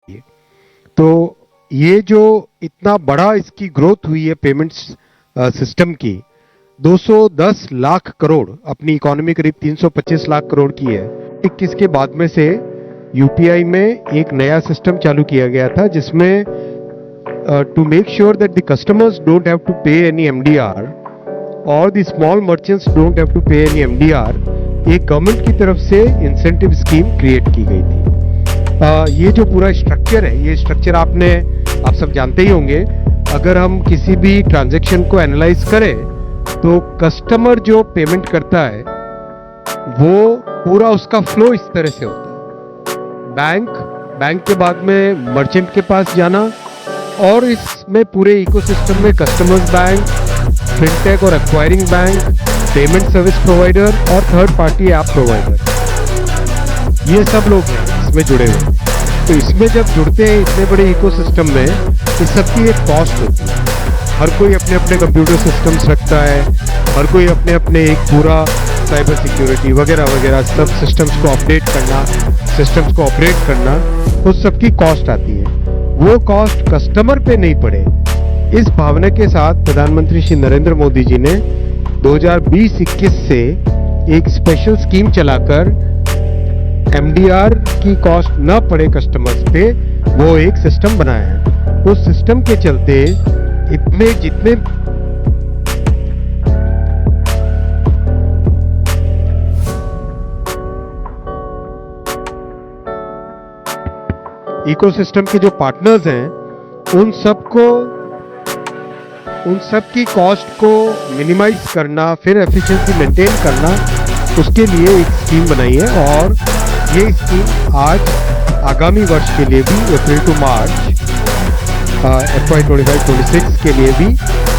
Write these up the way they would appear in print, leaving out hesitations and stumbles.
तो ये जो इतना बड़ा इसकी ग्रोथ हुई है पेमेंट्स सिस्टम की, 210 लाख करोड़, अपनी इकोनॉमी करीब 325 लाख करोड़ की है। 21 के बाद में से यूपीआई में एक नया सिस्टम चालू किया गया था जिसमें to make sure that the customers don't have to pay any MDR और the small merchants don't have to pay any MDR, एक गवर्नमेंट की तरफ से इंसेंटिव स्कीम क्रिएट की गई थी। ये जो पूरा स्ट्रक्चर है, ये स्ट्रक्चर आप सब जानते ही होंगे। अगर हम किसी भी ट्रांजैक्शन को एनालाइज करें तो कस्टमर जो पेमेंट करता है वो पूरा उसका फ्लो इस तरह से होता है, बैंक के बाद में मर्चेंट के पास जाना, और इसमें पूरे इकोसिस्टम में कस्टमर्स बैंक, फिनटेक और acquiring bank, payment service provider और थर्ड पार्टी ऐप प्रोवाइडर, ये सब लोग हैं इसमें जुड़े हुए। तो इसमें जब जुड़ते हैं इतने बड़े इकोसिस्टम में, इस सबकी एक कॉस्ट होती है। हर कोई अपने अपने कंप्यूटर सिस्टम्स रखता है, हर कोई अपने अपने एक पूरा साइबर सिक्योरिटी वगैरह वगैरह सब सिस्टम्स को अपडेट करना, सिस्टम्स को ऑपरेट करना, उस सबकी कॉस्ट आती है। वो कॉस्ट कस्टमर पे नहीं पड़े, इस भावना के साथ प्रधानमंत्री श्री नरेंद्र मोदी जी ने 2020-21 से एक स्पेशल स्कीम चलाकर एमडीआर की कॉस्ट न पड़े कस्टमर्स पे, वो एक सिस्टम बनाया है। उस सिस्टम के चलते इतने जितने इकोसिस्टम के जो पार्टनर्स हैं उन सब की कॉस्ट को मिनिमाइज करना, फिर एफिशिएंसी मेंटेन करना, उसके लिए एक स्कीम बनाई है। और ये स्कीम आज आगामी वर्ष के लिए भी, अप्रैल टू मार्च FY 25-26 के लिए भी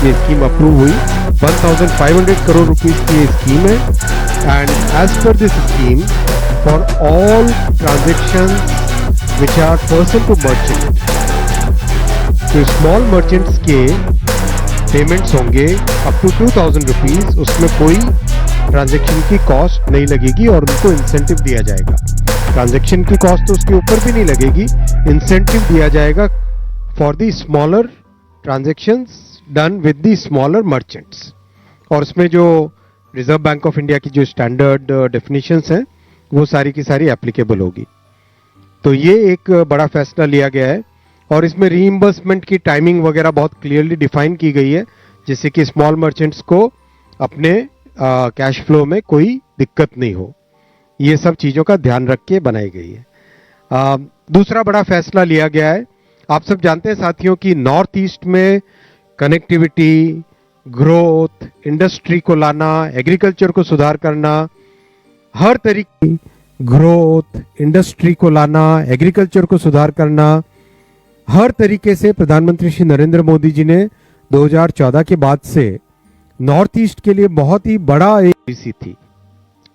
ये स्कीम अप्रूव हुई। 1500 करोड़ रुपीस की ये स्कीम है। And as per this scheme, for all transactions which are person to merchant, तो स्मॉल मर्चेंट्स के पेमेंट्स होंगे अप टू 2000 रुपीज, उसमें कोई ट्रांजैक्शन की कॉस्ट नहीं लगेगी और उनको इंसेंटिव दिया जाएगा। ट्रांजैक्शन की कॉस्ट तो उसके ऊपर भी नहीं लगेगी, इंसेंटिव दिया जाएगा for the smaller transactions done with the smaller merchants. और उसमें जो रिजर्व बैंक ऑफ इंडिया की जो स्टैंडर्ड डेफिनेशंस हैं वो सारी की सारी एप्लीकेबल होगी। तो ये एक बड़ा फैसला लिया गया है और इसमें रीइंबर्समेंट की टाइमिंग वगैरह बहुत क्लियरली डिफाइन की गई है, जिससे कि स्मॉल मर्चेंट्स को अपने कैश फ्लो में कोई दिक्कत नहीं हो। ये सब चीज़ों का ध्यान रख के बनाई गई है। दूसरा बड़ा फैसला लिया गया है, आप सब जानते हैं साथियों कि नॉर्थ ईस्ट में कनेक्टिविटी, ग्रोथ, इंडस्ट्री को लाना, एग्रीकल्चर को सुधार करना, हर तरीके ग्रोथ, इंडस्ट्री को लाना, एग्रीकल्चर को सुधार करना, हर तरीके से प्रधानमंत्री श्री नरेंद्र मोदी जी ने 2014 के बाद से नॉर्थ ईस्ट के लिए बहुत ही बड़ा एक पॉलिसी थी,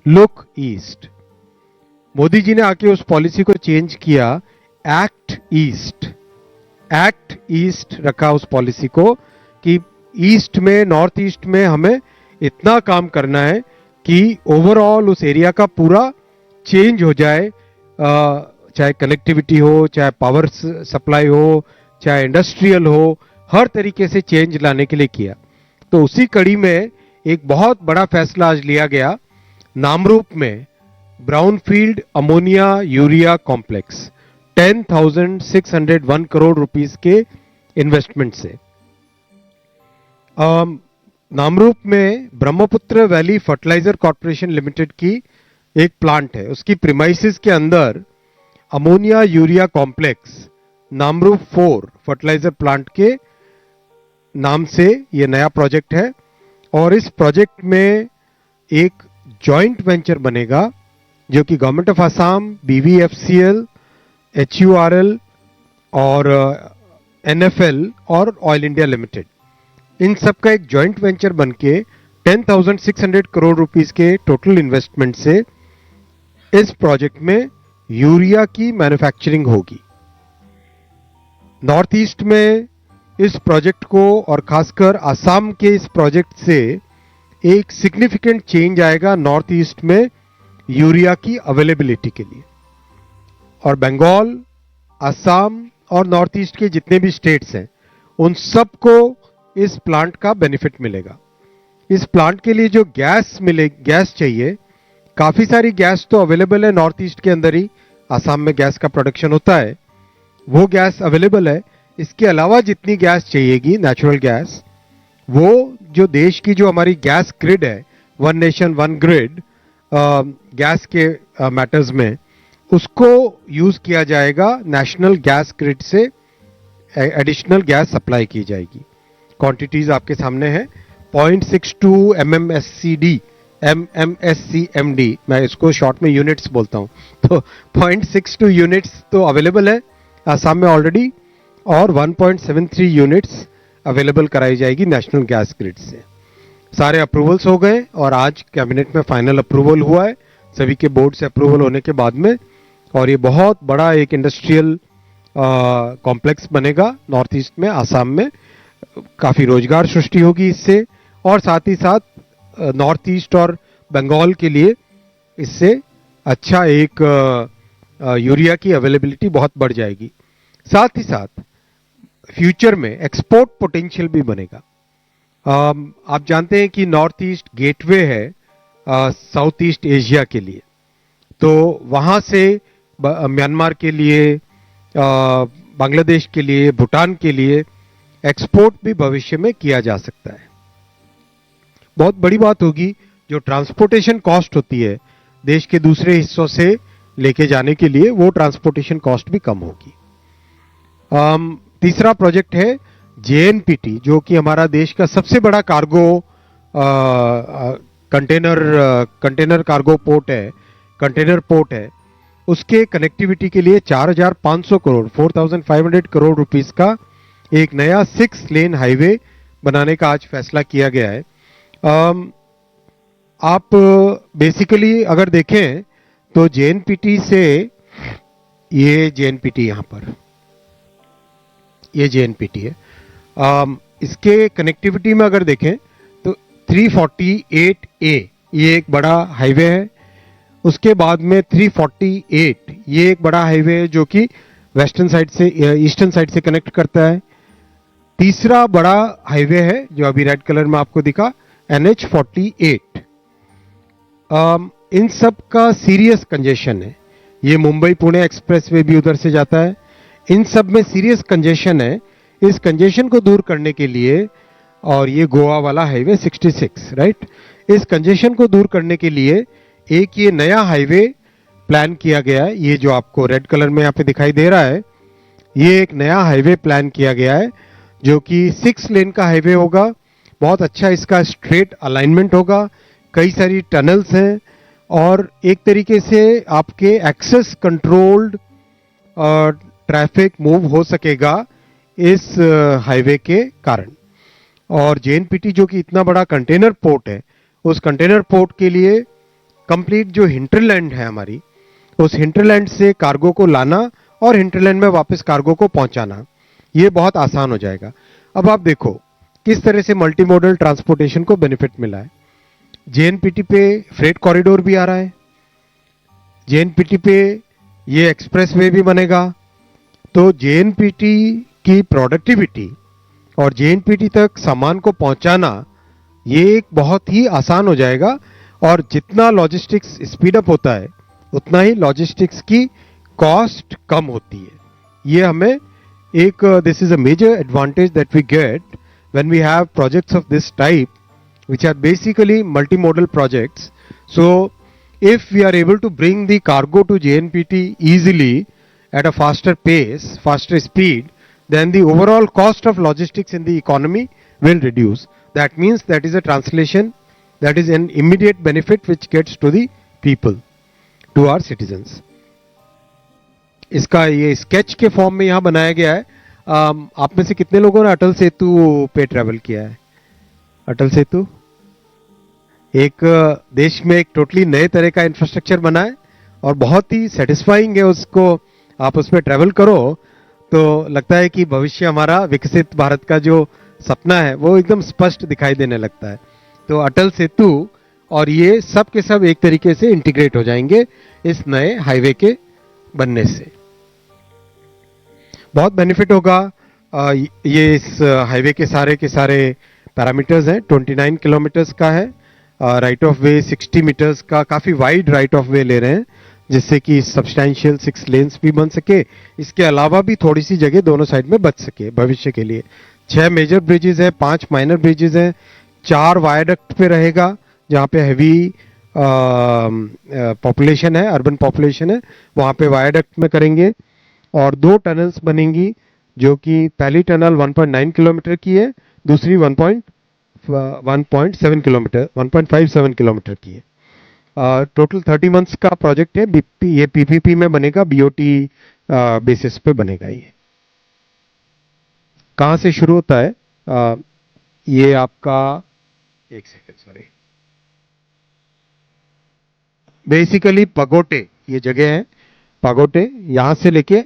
लुक ईस्ट। मोदी जी ने आके उस पॉलिसी को चेंज किया, एक्ट ईस्ट रखा उस पॉलिसी को, कि ईस्ट में, नॉर्थ ईस्ट में हमें इतना काम करना है कि ओवरऑल उस एरिया का पूरा चेंज हो जाए, चाहे कनेक्टिविटी हो, चाहे पावर सप्लाई हो, चाहे इंडस्ट्रियल हो, हर तरीके से चेंज लाने के लिए किया। तो उसी कड़ी में एक बहुत बड़ा फैसला आज लिया गया, नामरूप में brownfield ammonia urea complex 10,601 crore rupees के इन्वेस्टमेंट से। नामरूप में Brahmaputra valley fertiliser corporation limited की एक प्लांट है, उसकी प्रीमाइसेस के अंदर ammonia urea complex Namrup 4 fertiliser plant के नाम से ये नया प्रोजेक्ट है। और इस प्रोजेक्ट में एक जॉइंट वेंचर बनेगा जो कि government of Assam, BVFCL, HURL और NFL और ऑयल इंडिया लिमिटेड, इन सब का एक जॉइंट वेंचर बनके 10,600 करोड़ रुपीस के टोटल इन्वेस्टमेंट से इस प्रोजेक्ट में यूरिया की मैन्युफैक्चरिंग होगी। नॉर्थ ईस्ट में इस प्रोजेक्ट को और खासकर असम के इस प्रोजेक्ट से एक सिग्निफिकेंट चेंज आएगा नॉर्थ ईस्ट में यूरिया की अवेलेबिलिटी के लिए। और बंगाल, असम और नॉर्थ ईस्ट के जितने भी स्टेट्स हैं उन सबको इस प्लांट का बेनिफिट मिलेगा। इस प्लांट के लिए जो गैस चाहिए, काफी सारी गैस तो अवेलेबल है नॉर्थ ईस्ट के अंदर ही, असम में गैस का प्रोडक्शन होता है, वो गैस अवेलेबल है। इसके अलावा जितनी गैस चाहिएगी नेचुरल गैस, वो जो देश की जो हमारी गैस ग्रिड है, one nation one grid gas के मैटर्स में, उसको यूज किया जाएगा। नेशनल गैस ग्रिड से एडिशनल गैस सप्लाई की जाएगी। क्वांटिटीज आपके सामने है। 0.62 MMSCD, MMSCMD, मैं इसको शॉर्ट में यूनिट्स बोलता हूं, तो 0.62 यूनिट्स तो अवेलेबल है आसाम में ऑलरेडी, और 1.73 यूनिट्स अवेलेबल कराई जाएगी नेशनल गैस ग्रिड से। सारे अप्रूवल्स हो गए और आज कैबिनेट में फाइनल अप्रूवल हुआ है, सभी के बोर्ड से अप्रूवल होने के बाद में, और ये बहुत बड़ा एक इंडस्ट्रियल कॉम्प्लेक्स बनेगा नॉर्थ ईस्ट में, आसाम में। काफी रोजगार सृष्टि होगी इससे, और साथ ही साथ नॉर्थ ईस्ट और बंगाल के लिए इससे अच्छा एक यूरिया की अवेलेबिलिटी बहुत बढ़ जाएगी। साथ ही साथ फ्यूचर में एक्सपोर्ट पोटेंशियल भी बनेगा। आप जानते हैं कि नॉर्थ ईस्ट गेटवे है साउथ ईस्ट एशिया के लिए, तो वहां से म्यांमार के लिए, बांग्लादेश के लिए, भूटान के लिए एक्सपोर्ट भी भविष्य में किया जा सकता है। बहुत बड़ी बात होगी, जो ट्रांसपोर्टेशन कॉस्ट होती है देश के दूसरे हिस्सों से लेके जाने के लिए, वो ट्रांसपोर्टेशन कॉस्ट भी कम होगी। तीसरा प्रोजेक्ट है JNPT, जो कि हमारा देश का सबसे बड़ा कार्गो कंटेनर कार्गो पोर्ट है, कंटेनर पोर्ट है। उसके कनेक्टिविटी के लिए 4,500 करोड़ 4,500 करोड़ रुपीस का एक नया 6 लेन हाईवे बनाने का आज फैसला किया गया है। आप बेसिकली अगर देखें तो JNPT से, ये JNPT यहां पर, ये JNPT है, इसके कनेक्टिविटी में अगर देखें तो 348A ये एक बड़ा हाईवे है। उसके बाद में 348 ये एक बड़ा हाईवे है जो कि वेस्टर्न साइड से ईस्टर्न साइड से कनेक्ट करता है। तीसरा बड़ा हाईवे है जो अभी रेड कलर में आपको दिखा, NH48। इन सब का सीरियस कंजेशन है। ये मुंबई पुणे एक्सप्रेसवे भी उधर से जाता है। इन सब में सीरियस कंजेशन है। इस कंजेशन को दूर करने के लिए, और ये गोवा वाला हाईवे 66, राइट, इस कंजेशन को दूर करने के लिए एक ये नया हाईवे प्लान किया गया है। ये जो आपको रेड कलर में यहाँ पे दिखाई दे रहा है, ये एक नया हाईवे प्लान किया गया है जो कि 6 लेन का हाईवे होगा। बहुत अच्छा इसका स्ट्रेट अलाइनमेंट होगा, कई सारी टनल्स हैं, और एक तरीके से आपके एक्सेस कंट्रोल्ड ट्रैफिक मूव हो सकेगा इस हाईवे के कारण। और JNPT जो कि इतना बड़ा कंटेनर पोर्ट है, उस कंटेनर पोर्ट के लिए कंप्लीट जो हिंटरलैंड है हमारी, उस हिंटरलैंड से कार्गो को लाना और हिंटरलैंड में वापस कार्गो को पहुंचाना, ये बहुत आसान हो जाएगा। अब आप देखो किस तरह से मल्टी मॉडल ट्रांसपोर्टेशन को बेनिफिट मिला है। JNPT पे फ्रेट कॉरिडोर भी आ रहा है, JNPT पे ये एक्सप्रेसवे भी बनेगा, तो JNPT की प्रोडक्टिविटी और JNPT तक सामान को पहुंचाना ये एक बहुत ही आसान हो जाएगा। और जितना लॉजिस्टिक्स स्पीड अप होता है उतना ही लॉजिस्टिक्स की कॉस्ट कम होती है। ये हमें एक, this is a major advantage that we get when we have projects of this type which are basically multimodal projects. So if we are able to bring the cargo to JNPT easily at a faster pace, faster speed, then the overall cost of logistics in the economy will reduce. That means that is a translation, that is an immediate benefit which gets to the people, to our citizens. इसका ये sketch के form में यहाँ बनाया गया है। आप में से कितने लोगों ने अटल सेतु पे ट्रैवल किया है? अटल सेतु एक देश में एक टोटली नए तरह का इंफ्रास्ट्रक्चर बना है और बहुत ही सेटिस्फाइंग है। उसको आप उस पर ट्रैवल करो तो लगता है कि भविष्य हमारा विकसित भारत का जो सपना है वो एकदम स्पष्ट दिखाई देने लगता है। तो अटल सेतु और ये सब के सब एक तरीके से इंटीग्रेट हो जाएंगे इस नए हाईवे के बनने से। बहुत बेनिफिट होगा। ये इस हाईवे के सारे पैरामीटर्स हैं। 29 किलोमीटर्स का है, राइट ऑफ वे 60 मीटर्स का, काफी वाइड राइट ऑफ वे ले रहे हैं, जिससे कि सब्सटैंशियल 6 लेन्स भी बन सके। इसके अलावा भी थोड़ी सी जगह दोनों साइड में बच सके भविष्य के लिए। 6 मेजर ब्रिजेस हैं, 5 माइनर ब्रिजेस हैं, 4 वायडक्ट पे रहेगा जहाँ पे हैवी पॉपुलेशन है, अर्बन पॉपुलेशन है, वहाँ पे वायडक्ट में करेंगे। और 2 टनल्स बनेंगी, जो कि पहली टनल 1.9 किलोमीटर की है, दूसरी 1.7 किलोमीटर 1.57 किलोमीटर की है। टोटल 30 मंथ्स का प्रोजेक्ट है। ये पीपीपी में बनेगा, बीओटी बेसिस पे बनेगा। ये कहाँ से शुरू होता है? ये आपका, एक सेकेंड, सॉरी, बेसिकली पगोटे ये जगह है। पगोटे यहां से लेके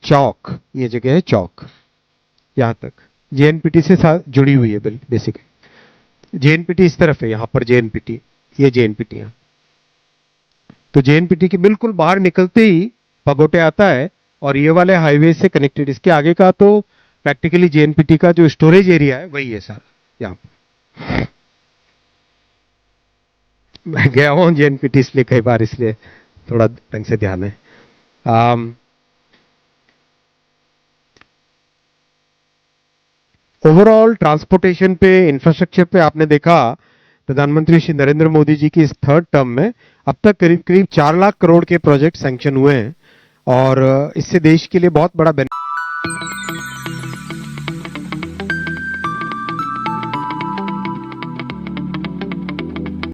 चौक, ये जगह है चौक, यहां तक जेएनपीटी से साथ जुड़ी हुई है बेसिकली। जेएनपीटी इस तरफ है, यहां पर जेएनपीटी, ये जेएनपीटी है। तो जेएनपीटी के बिल्कुल बाहर निकलते ही पगोटे आता है और ये वाले हाईवे से कनेक्टेड। इसके आगे का तो प्रैक्टिकली जेएनपीटी का जो स्टोरेज एरिया है वही है सारा। यहाँ मैं गया हूँ जेएनपीटी इसलिए कई बार, इसलिए थोड़ा ढंग से ध्यान है। ओवरऑल ट्रांसपोर्टेशन पे, इंफ्रास्ट्रक्चर पे आपने देखा प्रधानमंत्री श्री नरेंद्र मोदी जी की इस 3rd टर्म में अब तक करीब करीब 4 लाख करोड़ के प्रोजेक्ट सैंक्शन हुए हैं, और इससे देश के लिए बहुत बड़ा